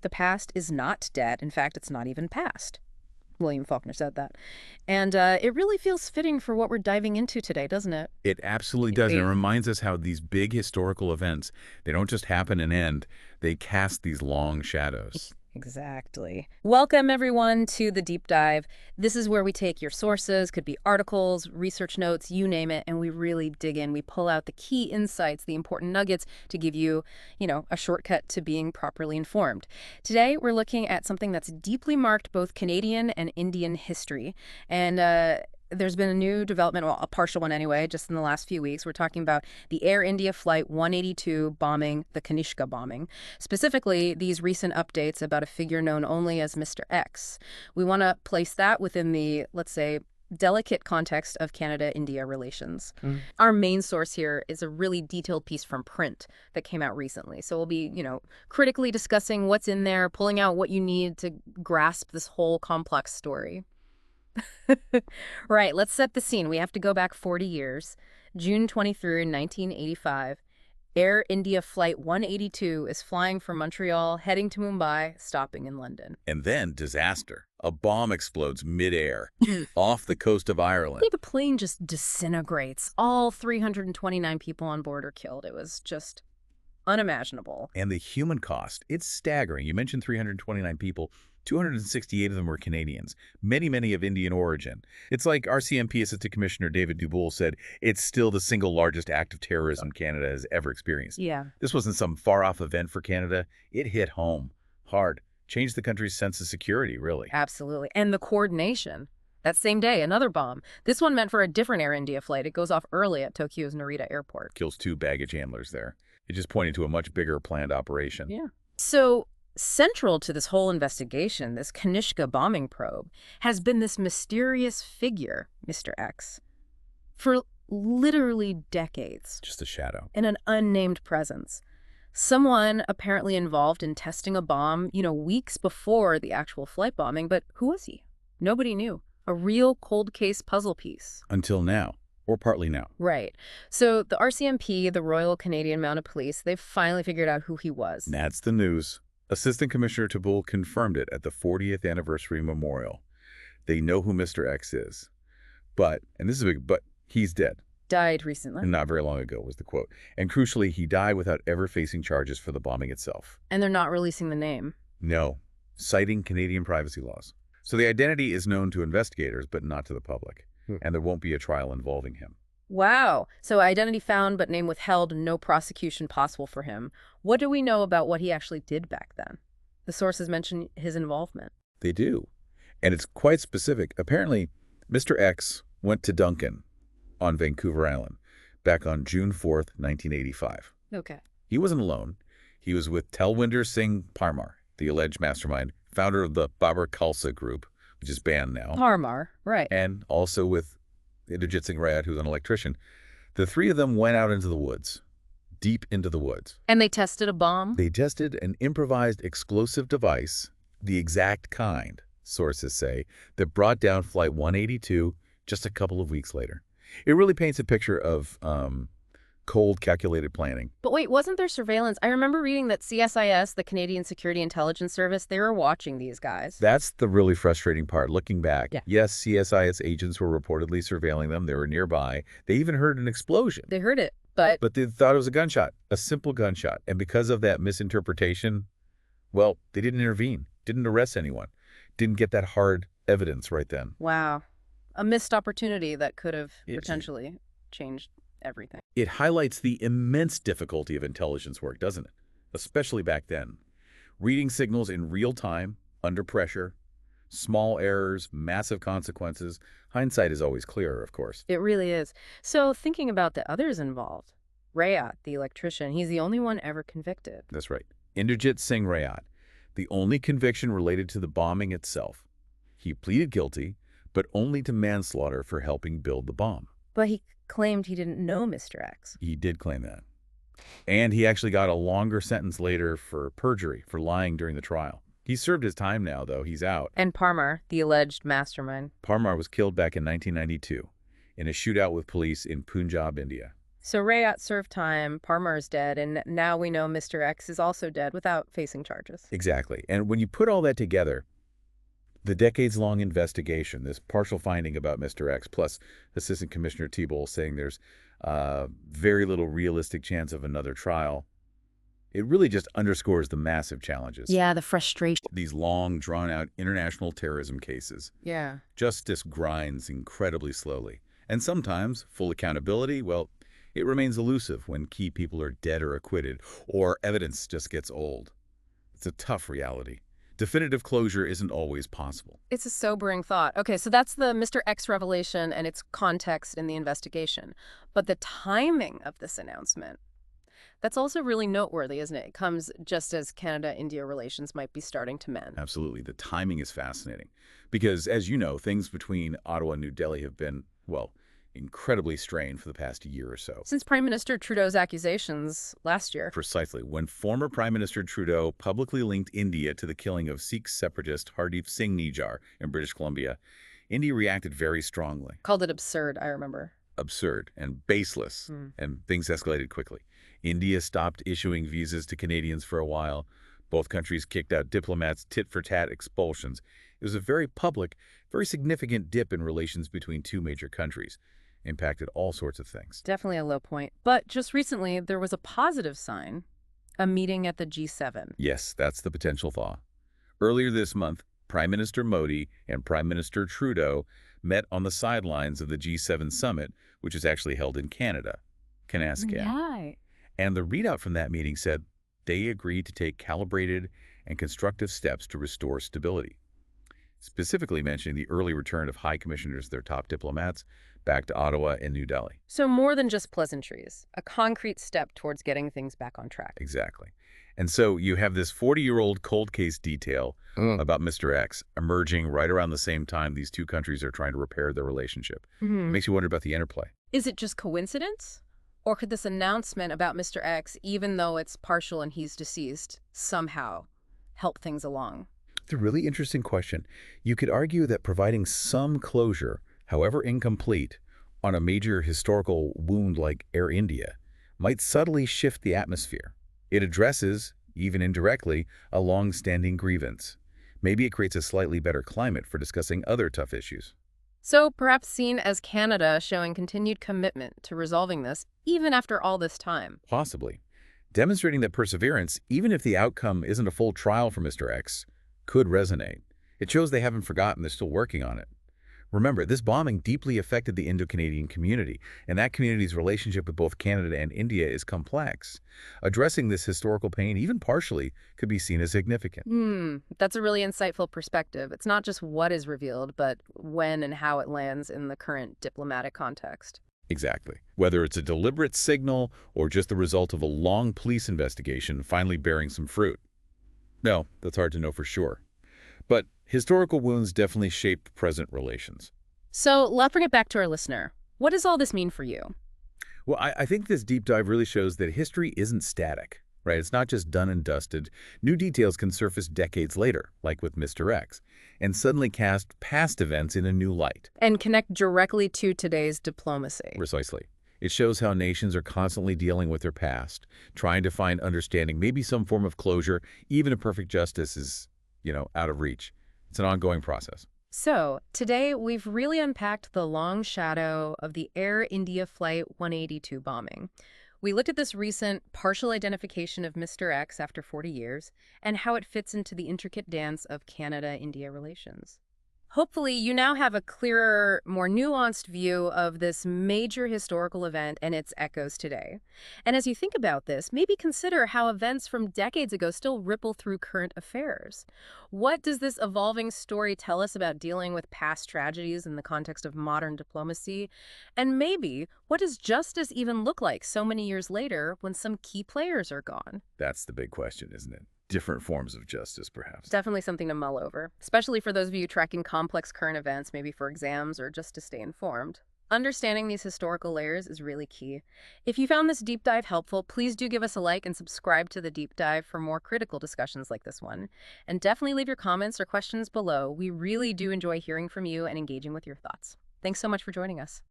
The past is not dead. In fact, it's not even past. William Faulkner said that. And it really feels fitting for what we're diving into today, doesn't it? It absolutely does. And it reminds us how these big historical events, they don't just happen and end. They cast these long shadows. Exactly. Welcome, everyone, to the deep dive. This is where we take your sources, could be articles, research notes, you name it, and we really dig in. We pull out the key insights, the important nuggets to give you, a shortcut to being properly informed. Today, we're looking at something that's deeply marked both Canadian and Indian history. And there's been a new development, well, a partial one anyway, just in the last few weeks. We're talking about the Air India Flight 182 bombing, the Kanishka bombing. Specifically, these recent updates about a figure known only as Mr. X. We want to place that within the, let's say, delicate context of Canada-India relations. Our main source here is a really detailed piece from Print that came out recently. So we'll be, critically discussing what's in there, pulling out what you need to grasp this whole complex story. Right, let's set the scene. We have to go back 40 years. June 23, 1985. Air India Flight 182 is flying from Montreal, heading to Mumbai, stopping in London. And then disaster. A bomb explodes midair off the coast of Ireland. The plane just disintegrates. All 329 people on board are killed. It was just unimaginable. And the human cost, it's staggering. You mentioned 329 people. 268 of them were Canadians, many of Indian origin. It's like RCMP Assistant Commissioner David Duboul said, it's still the single largest act of terrorism Canada has ever experienced. Yeah. This wasn't some far-off event for Canada. It hit home hard, changed the country's sense of security, really. Absolutely. And the coordination. That same day, another bomb. This one meant for a different Air India flight. It goes off early at Tokyo's Narita Airport. Kills 2 baggage handlers there. It just pointed to a much bigger planned operation. Yeah. So central to this whole investigation, this Kanishka bombing probe, has been this mysterious figure, Mr. X, for literally decades. Just a shadow. In an unnamed presence. Someone apparently involved in testing a bomb, weeks before the actual flight bombing, but who was he? Nobody knew. A real cold case puzzle piece. Until now. Or partly now. Right. So the RCMP, the Royal Canadian Mounted Police, they've finally figured out who he was. That's the news. Assistant Commissioner Duboul confirmed it at the 40th anniversary memorial. They know who Mr. X is. But, and this is a big but, he's dead. Died recently. And not very long ago was the quote. And crucially, he died without ever facing charges for the bombing itself. And they're not releasing the name. No. Citing Canadian privacy laws. So the identity is known to investigators, but not to the public. And there won't be a trial involving him. Wow. So identity found, but name withheld, no prosecution possible for him. What do we know about what he actually did back then? The sources mention his involvement. They do. And it's quite specific. Apparently, Mr. X went to Duncan on Vancouver Island back on June 4th, 1985. Okay. He wasn't alone. He was with Talwinder Singh Parmar, the alleged mastermind, founder of the Babar Khalsa group, which is banned now. Parmar, right. And also with Inderjit Singh Reyat, who's an electrician. The 3 of them went out into the woods, deep into the woods. And they tested a bomb? They tested an improvised explosive device, the exact kind, sources say, that brought down Flight 182 just a couple of weeks later. It really paints a picture of cold, calculated planning. But wait, wasn't there surveillance? I remember reading that CSIS, the Canadian Security Intelligence Service, they were watching these guys. That's the really frustrating part, looking back. Yeah. Yes, CSIS agents were reportedly surveilling them. They were nearby. They even heard an explosion. They heard it, but they thought it was a gunshot, a simple gunshot. And because of that misinterpretation, well, they didn't intervene, didn't arrest anyone, didn't get that hard evidence right then. Wow. A missed opportunity that could have potentially changed everything. It highlights the immense difficulty of intelligence work, doesn't it? Especially back then. Reading signals in real time, under pressure, small errors, massive consequences. Hindsight is always clearer, of course. It really is. So thinking about the others involved, Reyat, the electrician, he's the only one ever convicted. That's right. Inderjit Singh Reyat, the only conviction related to the bombing itself. He pleaded guilty, but only to manslaughter for helping build the bomb. But he claimed he didn't know Mr. X. He did claim that. And he actually got a longer sentence later for perjury, for lying during the trial. He served his time now, though. He's out. And Parmar, the alleged mastermind. Parmar was killed back in 1992 in a shootout with police in Punjab, India. So Reyat served time, Parmar is dead, and now we know Mr. X is also dead without facing charges. Exactly. And when you put all that together, the decades-long investigation, this partial finding about Mr. X, plus Assistant Commissioner Thibault saying there's very little realistic chance of another trial, it really just underscores the massive challenges. Yeah, the frustration. These long, drawn-out international terrorism cases. Yeah. Justice grinds incredibly slowly. And sometimes full accountability, well, it remains elusive when key people are dead or acquitted, or evidence just gets old. It's a tough reality. Definitive closure isn't always possible. It's a sobering thought. Okay, so that's the Mr. X revelation and its context in the investigation. But the timing of this announcement, that's also really noteworthy, isn't it? It comes just as Canada-India relations might be starting to mend. Absolutely. The timing is fascinating. Because, as you know, things between Ottawa and New Delhi have been, well, incredibly strained for the past year or so. Since Prime Minister Trudeau's accusations last year. Precisely. When former Prime Minister Trudeau publicly linked India to the killing of Sikh separatist Hardeep Singh Nijjar in British Columbia, India reacted very strongly. Called it absurd, I remember. Absurd and baseless, and things escalated quickly. India stopped issuing visas to Canadians for a while. Both countries kicked out diplomats, tit-for-tat expulsions. It was a very public, very significant dip in relations between two major countries. Impacted all sorts of things. Definitely a low point. But just recently, there was a positive sign, a meeting at the G7. Yes, that's the potential thaw. Earlier this month, Prime Minister Modi and Prime Minister Trudeau met on the sidelines of the G7 summit, which is actually held in Canada, Kanishka. Yeah. And the readout from that meeting said they agreed to take calibrated and constructive steps to restore stability, specifically mentioning the early return of high commissioners, their top diplomats, back to Ottawa and New Delhi. So more than just pleasantries, a concrete step towards getting things back on track. Exactly. And so you have this 40-year-old cold case detail about Mr. X emerging right around the same time these two countries are trying to repair their relationship. It makes you wonder about the interplay. Is it just coincidence? Or could this announcement about Mr. X, even though it's partial and he's deceased, somehow help things along? It's a really interesting question. You could argue that providing some closure, however incomplete, on a major historical wound like Air India might subtly shift the atmosphere. It addresses, even indirectly, a long-standing grievance. Maybe it creates a slightly better climate for discussing other tough issues. So perhaps seen as Canada showing continued commitment to resolving this, even after all this time. Possibly. Demonstrating that perseverance, even if the outcome isn't a full trial for Mr. X, could resonate. It shows they haven't forgotten they're still working on it. Remember, this bombing deeply affected the Indo-Canadian community, and that community's relationship with both Canada and India is complex. Addressing this historical pain, even partially, could be seen as significant. That's a really insightful perspective. It's not just what is revealed, but when and how it lands in the current diplomatic context. Exactly. Whether it's a deliberate signal or just the result of a long police investigation finally bearing some fruit. No, that's hard to know for sure. But historical wounds definitely shape present relations. So let's bring it back to our listener. What does all this mean for you? Well, I think this deep dive really shows that history isn't static, right? It's not just done and dusted. New details can surface decades later, like with Mr. X, and suddenly cast past events in a new light. And connect directly to today's diplomacy. Precisely. It shows how nations are constantly dealing with their past, trying to find understanding, maybe some form of closure, even if perfect justice is, out of reach. It's an ongoing process. So, today we've really unpacked the long shadow of the Air India Flight 182 bombing. We looked at this recent partial identification of Mr. X after 40 years and how it fits into the intricate dance of Canada-India relations. Hopefully, you now have a clearer, more nuanced view of this major historical event and its echoes today. And as you think about this, maybe consider how events from decades ago still ripple through current affairs. What does this evolving story tell us about dealing with past tragedies in the context of modern diplomacy? And maybe, what does justice even look like so many years later when some key players are gone? That's the big question, isn't it? Different forms of justice, perhaps. Definitely something to mull over, especially for those of you tracking complex current events, maybe for exams or just to stay informed. Understanding these historical layers is really key. If you found this deep dive helpful, please do give us a like and subscribe to the deep dive for more critical discussions like this one. And definitely leave your comments or questions below. We really do enjoy hearing from you and engaging with your thoughts. Thanks so much for joining us.